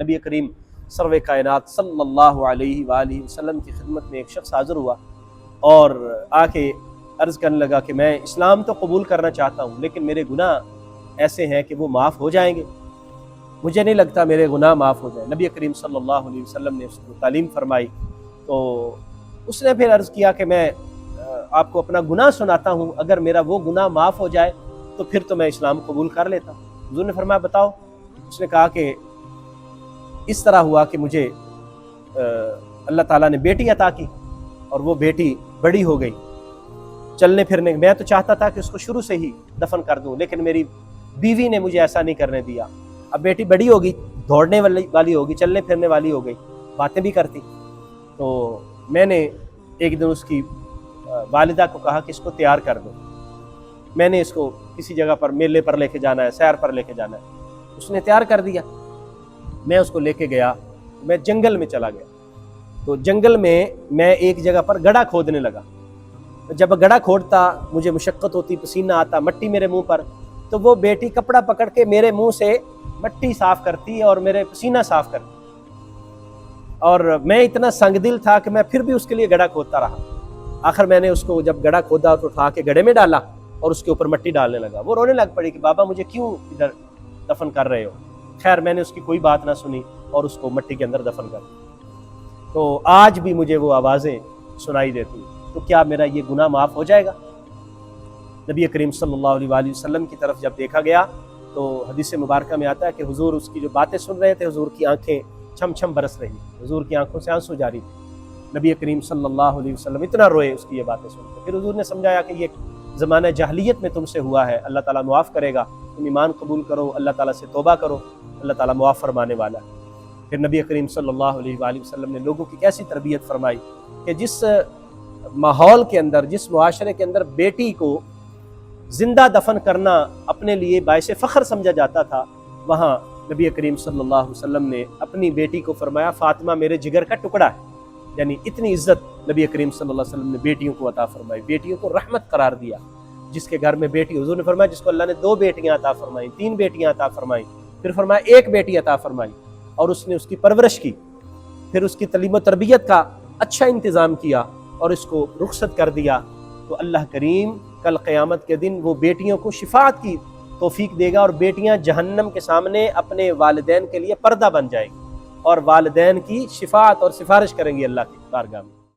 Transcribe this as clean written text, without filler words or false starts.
نبی کریم سرور کائنات صلی اللہ علیہ وآلہ وسلم کی خدمت میں ایک شخص حاضر ہوا اور آ کے عرض کرنے لگا کہ میں اسلام تو قبول کرنا چاہتا ہوں لیکن میرے گناہ ایسے ہیں کہ وہ معاف ہو جائیں گے، مجھے نہیں لگتا میرے گناہ معاف ہو جائیں۔ نبی کریم صلی اللہ علیہ وسلم نے اس کو تعلیم فرمائی تو اس نے پھر عرض کیا کہ میں آپ کو اپنا گناہ سناتا ہوں، اگر میرا وہ گناہ معاف ہو جائے تو پھر تو میں اسلام قبول کر لیتا ہوں۔ حضور نے فرمایا بتاؤ؟ اس نے کہا کہ اس طرح ہوا کہ مجھے اللہ تعالیٰ نے بیٹی عطا کی اور وہ بیٹی بڑی ہو گئی، چلنے پھرنے، میں تو چاہتا تھا کہ اس کو شروع سے ہی دفن کر دوں لیکن میری بیوی نے مجھے ایسا نہیں کرنے دیا۔ اب بیٹی بڑی ہوگی، دوڑنے والی ہوگی، چلنے پھرنے والی ہو گئی، باتیں بھی کرتی، تو میں نے ایک دن اس کی والدہ کو کہا کہ اس کو تیار کر دو، میں نے اس کو کسی جگہ پر میلے پر لے کے جانا ہے، سیر پر لے کے جانا ہے۔ اس نے تیار کر دیا، میں اس کو لے کے گیا، میں جنگل میں چلا گیا، تو جنگل میں ایک جگہ پر گڑھا کھودنے لگا۔ جب گڑھا کھودتا مجھے مشقت ہوتی، پسینہ آتا، مٹی میرے منہ پر، تو وہ بیٹی کپڑا پکڑ کے میرے منہ سے مٹی صاف کرتی اور میرے پسینہ صاف کرتی، اور میں اتنا سنگ دل تھا کہ میں پھر بھی اس کے لیے گڑھا کھودتا رہا۔ آخر میں نے اس کو جب گڑھا کھودا تو اٹھا کے گڑھے میں ڈالا اور اس کے اوپر مٹی ڈالنے لگا۔ وہ رونے لگ پڑی کہ بابا مجھے کیوں ادھر دفن کر رہے ہو؟ خیر میں نے اس کی کوئی بات نہ سنی اور اس کو مٹی کے اندر دفن کر دیا۔ تو آج بھی مجھے وہ آوازیں سنائی دیتی، تو کیا میرا یہ گناہ معاف ہو جائے گا؟ نبی کریم صلی اللہ علیہ وآلہ وسلم کی طرف جب دیکھا گیا تو حدیث مبارکہ میں آتا ہے کہ حضور اس کی جو باتیں سن رہے تھے، حضور کی آنکھیں چھم چھم برس رہی، حضور کی آنکھوں سے آنسو جاری تھے۔ نبی کریم صلی اللہ علیہ وسلم اتنا روئے اس کی یہ باتیں سن کے۔ پھر حضور نے سمجھایا کہ یہ زمانہ جاہلیت میں تم سے ہوا ہے، اللہ تعالیٰ معاف کرے گا، تم ایمان قبول کرو، اللہ تعالیٰ سے توبہ کرو، اللہ تعالیٰ معاف فرمانے والا ہے۔ پھر نبی کریم صلی اللہ علیہ وآلہ وسلم نے لوگوں کی کیسی تربیت فرمائی کہ جس ماحول کے اندر، جس معاشرے کے اندر بیٹی کو زندہ دفن کرنا اپنے لیے باعث فخر سمجھا جاتا تھا، وہاں نبی کریم صلی اللہ علیہ وسلم نے اپنی بیٹی کو فرمایا فاطمہ میرے جگر کا ٹکڑا ہے، یعنی اتنی عزت نبی کریم صلی اللہ علیہ وسلم نے بیٹیوں کو عطا فرمائی، بیٹیوں کو رحمت قرار دیا۔ جس کے گھر میں بیٹی، حضور نے فرمایا جس کو اللہ نے 2 بیٹیاں عطا فرمائیں، 3 بیٹیاں عطا فرمائیں، پھر فرمایا 1 بیٹی عطا فرمائی اور اس نے اس کی پرورش کی، پھر اس کی تعلیم و تربیت کا اچھا انتظام کیا اور اس کو رخصت کر دیا، تو اللہ کریم کل قیامت کے دن وہ بیٹیوں کو شفاعت کی توفیق دے گا اور بیٹیاں جہنم کے سامنے اپنے والدین کے لیے پردہ بن جائیں گی اور والدین کی شفاعت اور سفارش کریں گی اللہ کی بارگاہ میں۔